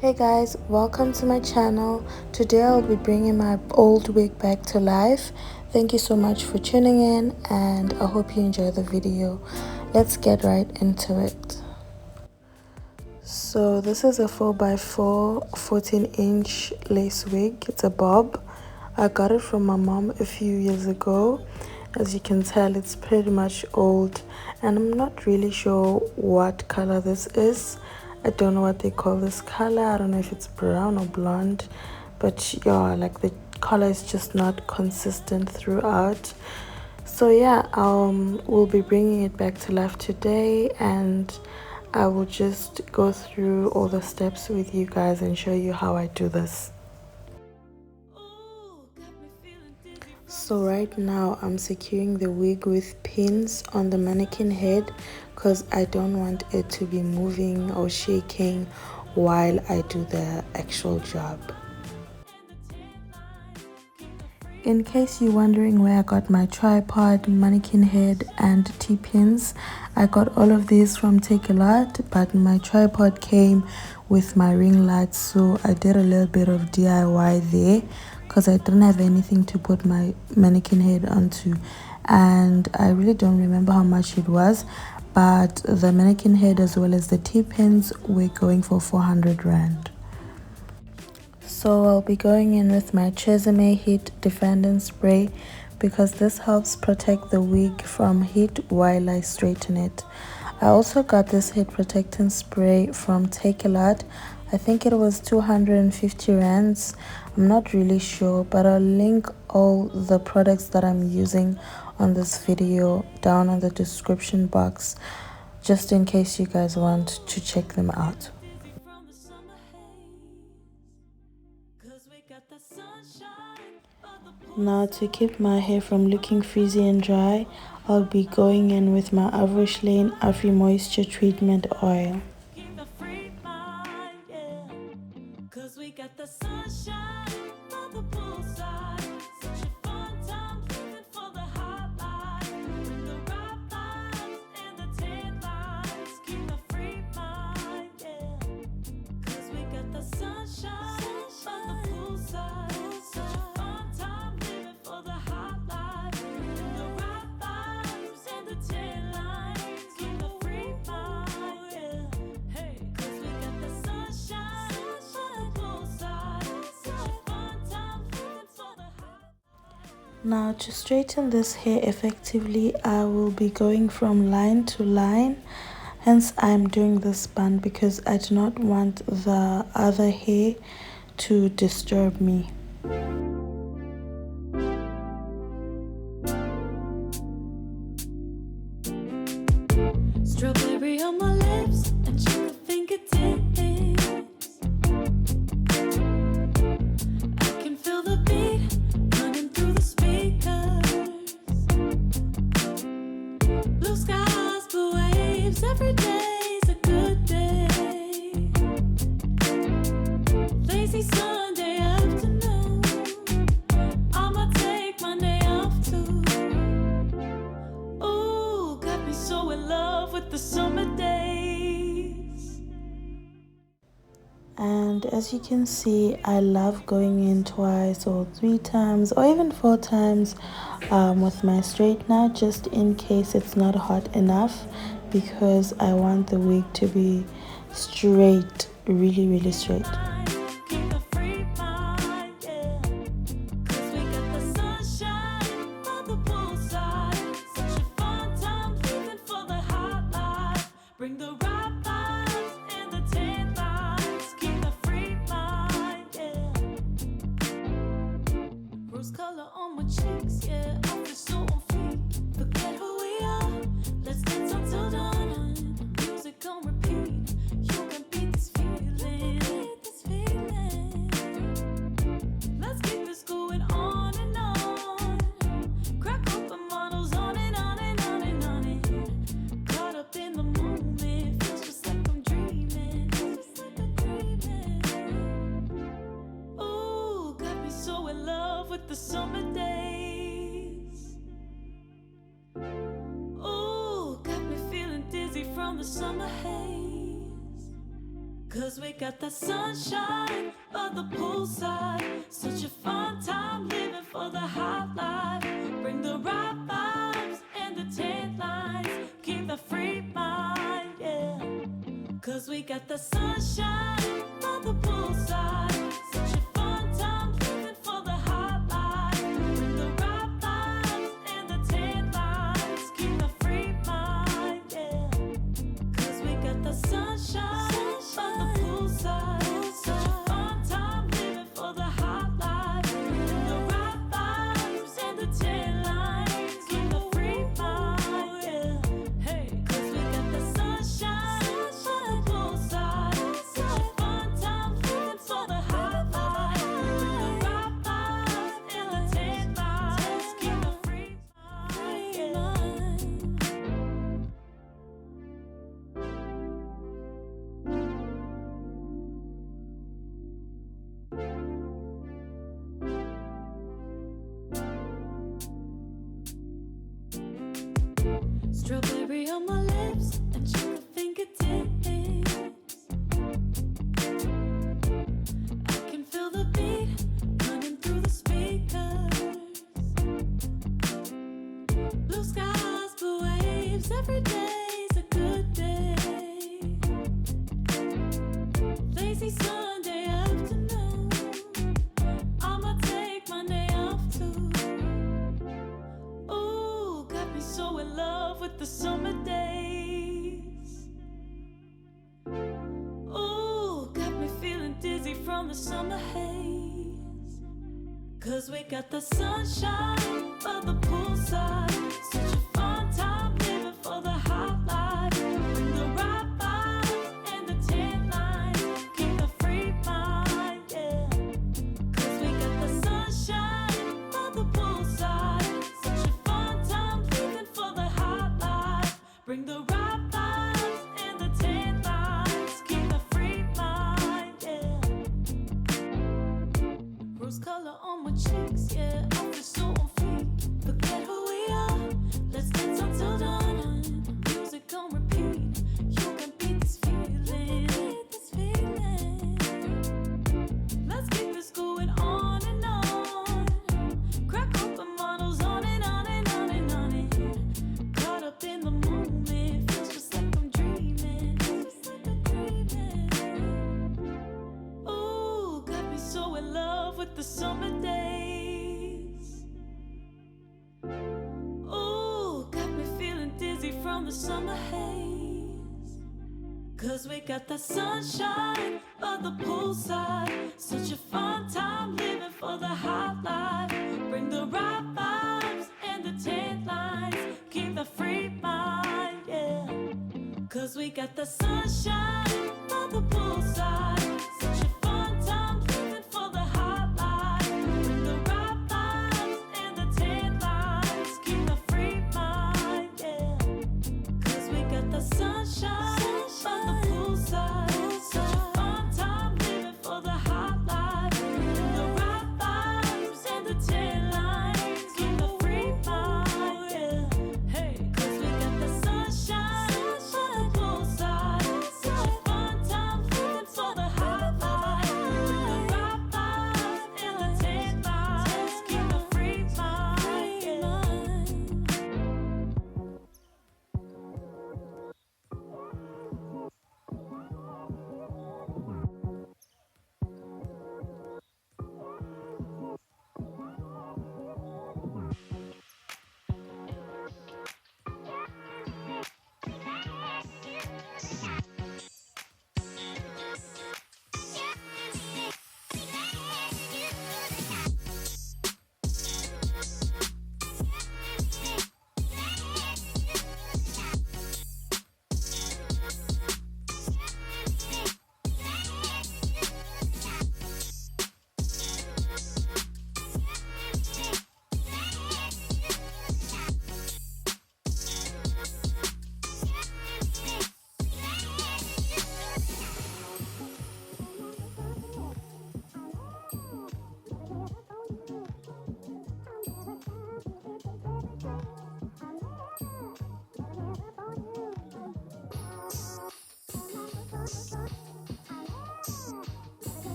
Hey guys, welcome to my channel. Today I'll be bringing my old wig back to life. Thank you so much for tuning in and I hope you enjoy the video. Let's get right into it. So this is a 4x4 14-inch lace wig. It's a bob. I got it from my mom a few years ago. As you can tell, it's pretty much old and I'm not really sure what color this is. I don't know what they call this color. I don't know if it's brown or blonde, but yeah, like the color is just not consistent throughout. So yeah, we'll be bringing it back to life today, and I will just go through all the steps with you guys and show you how I do this. So right now I'm securing the wig with pins on the mannequin head because I don't want it to be moving or shaking while I do the actual job. In case you're wondering where I got my tripod, mannequin head and T-pins, I got all of these from Take A Lot, but my tripod came with my ring light, so I did a little bit of DIY there because I didn't have anything to put my mannequin head onto, and I really don't remember how much it was, but the mannequin head as well as the T-pins were going for 400 Rand. So I'll be going in with my Tresemme heat defending spray because this helps protect the wig from heat while I straighten it. I also got this heat protecting spray from Take A Lot. I think it was 250 rands. I'm not really sure, but I'll link all the products that I'm using on this video down in the description box just in case you guys want to check them out. Now to keep my hair from looking frizzy and dry, I'll be going in with my Average Lane Afri Moisture Treatment Oil. Now to straighten this hair effectively, I will be going from line to line. Hence I'm doing this bun because I do not want the other hair to disturb me. Strawberry on my lips and sugar fingertips. I can feel the beat running through the speakers. Blue skies, blue waves, every day's a good day. Lazy Sunday afternoon, I'ma take Monday off too. Ooh, got me so in love with the summer days. And as you can see, I love going in twice or 3 times or even 4 times with my straightener, just in case it's not hot enough, because I want the wig to be straight, really straight. The summer days. Ooh, got me feeling dizzy from the summer haze. 'Cause we got the sunshine by the poolside. Such a fun time living for the hot life. Bring the right vibes and the tan lines. Keep the free mind, yeah. 'Cause we got the sunshine by the poolside. Such a fun time living for the hot life. Bring the right vibes and the tan lines. Keep the free mind, yeah. 'Cause we got the sunshine by the poolside. Such a fun time living for the hot life. Bring the right vibes and the tan lines. Keep the free mind, yeah. Hey, 'cause we got the sunshine by the poolside. Such a fun time living for the hot life. Bring the right vibes and the tan lines. Keep the free mind, yeah. Strawberry on my lips and chicken fingertips. I can feel the beat running through the speakers. Blue skies, blue waves, every day's a good day. Lazy Sunday afternoon, I'ma take Monday off too. Ooh, got me so in love with the summer days. Ooh, got me feeling dizzy from the summer haze. 'Cause we got the sunshine by the poolside. Such a fun time living for the hot life. Bring the right vibes and the tan lines. Keep the free mind, yeah. 'Cause we got the sunshine by the poolside. Such a fun time living for the hot life. Bring the right vibes and the tan lines. Keep the free mind, yeah. Rose color on my cheeks, yeah. I feel so on fleek. Forget who we are. Let's dance until dawn. Music on repeat. You can beat this feeling. Let's keep this going on and on. Crack open models on and on and on and on it. Caught up in the moment, feels just like I'm dreaming. Ooh, got me so in love with the summer days. Ooh, got me feeling dizzy from the summer haze. 'Cause we got the sunshine by the poolside. Such a fun time living for the hot life. Bring the right vibes and the tan lines. Keep the free mind, yeah. 'Cause we got the sunshine by the poolside. Such a fun time living for the hot life. Bring the right vibes and the tan lines. Keep the free mind, yeah. 'Cause we got the sunshine by the poolside. Such a fun time living for the hot life. Bring the right vibes and the tan lines. Keep the free mind, yeah. Hey, 'cause we got the sunshine by the poolside. Such a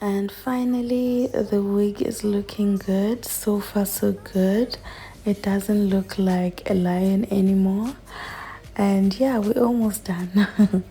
And finally, the wig is looking good. So far, so good. It doesn't look like a lion anymore. And yeah, we're almost done.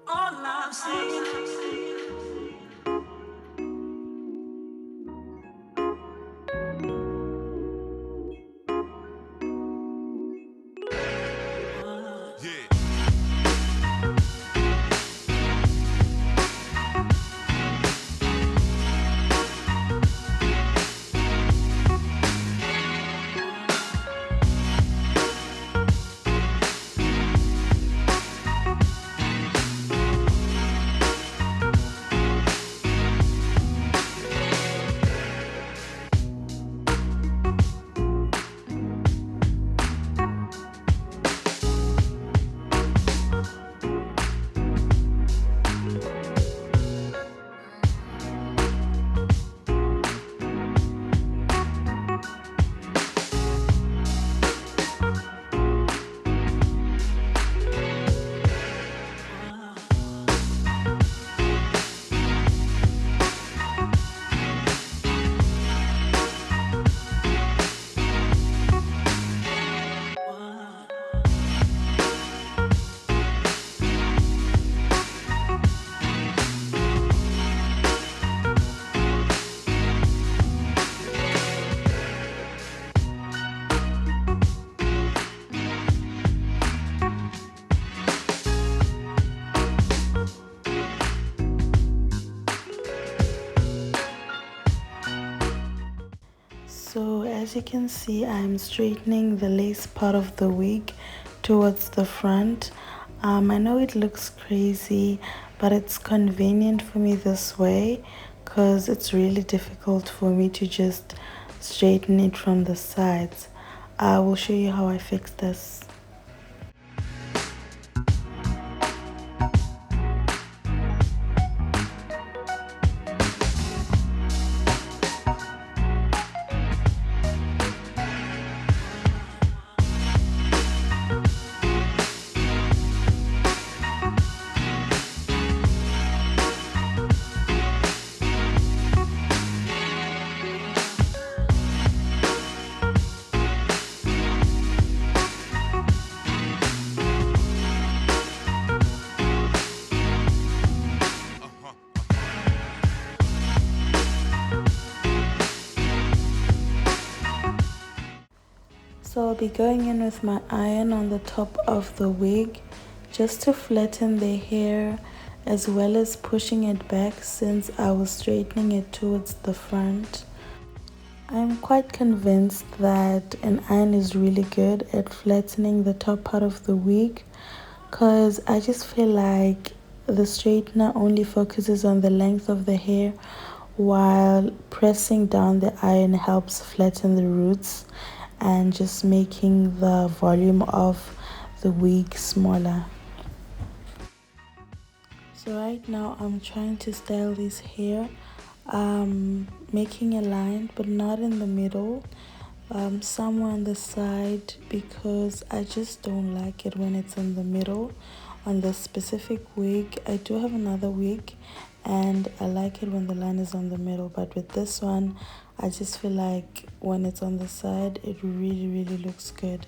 All I'm saying. So as you can see, I'm straightening the lace part of the wig towards the front. I know it looks crazy, but it's convenient for me this way because it's really difficult for me to just straighten it from the sides. I will show you how I fix this. So I'll be going in with my iron on the top of the wig just to flatten the hair as well as pushing it back since I was straightening it towards the front. I'm quite convinced that an iron is really good at flattening the top part of the wig because I just feel like the straightener only focuses on the length of the hair while pressing down the iron helps flatten the roots and just making the volume of the wig smaller. So right now I'm trying to style this hair, making a line but not in the middle, somewhere on the side because I just don't like it when it's in the middle. On this specific wig, I do have another wig and I like it when the line is on the middle, but with this one I just feel like when it's on the side it really looks good.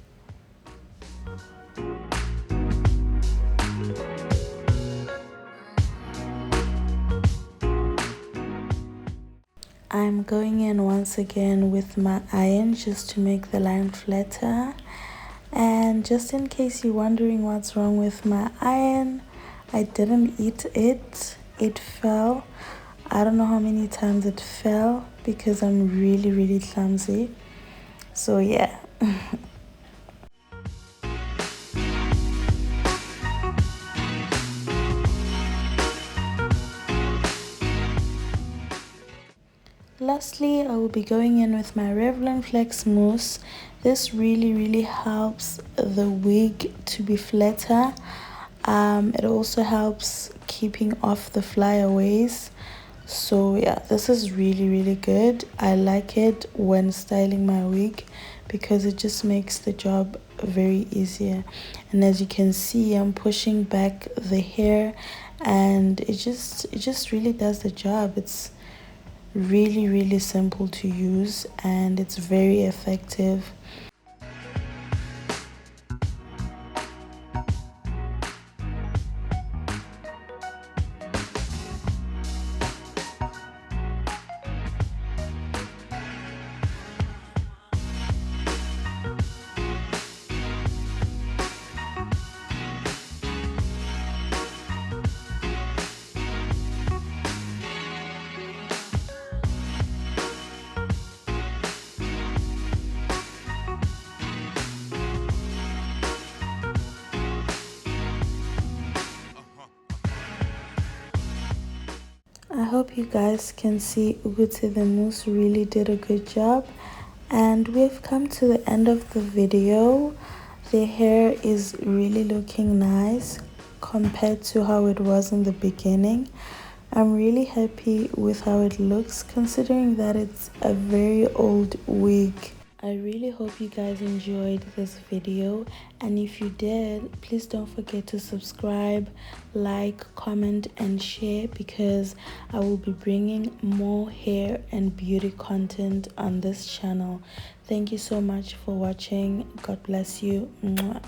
I'm going in once again with my iron just to make the line flatter. And just in case you're wondering what's wrong with my iron, I didn't eat it. It fell. I don't know how many times it fell because I'm really clumsy. So yeah. Lastly, I will be going in with my Revlon Flex Mousse. This really helps the wig to be flatter. It also helps keeping off the flyaways. So yeah, this is really good. I like it when styling my wig because it just makes the job very easier. And as you can see, I'm pushing back the hair and it just really does the job. It's really simple to use and it's very effective. I hope you guys can see Uguti the Moose really did a good job. And we've come to the end of the video. The hair is really looking nice compared to how it was in the beginning. I'm really happy with how it looks considering that it's a very old wig. I really hope you guys enjoyed this video, and if you did, please don't forget to subscribe, like, comment and share because I will be bringing more hair and beauty content on this channel. Thank you so much for watching. God bless you. Mwah.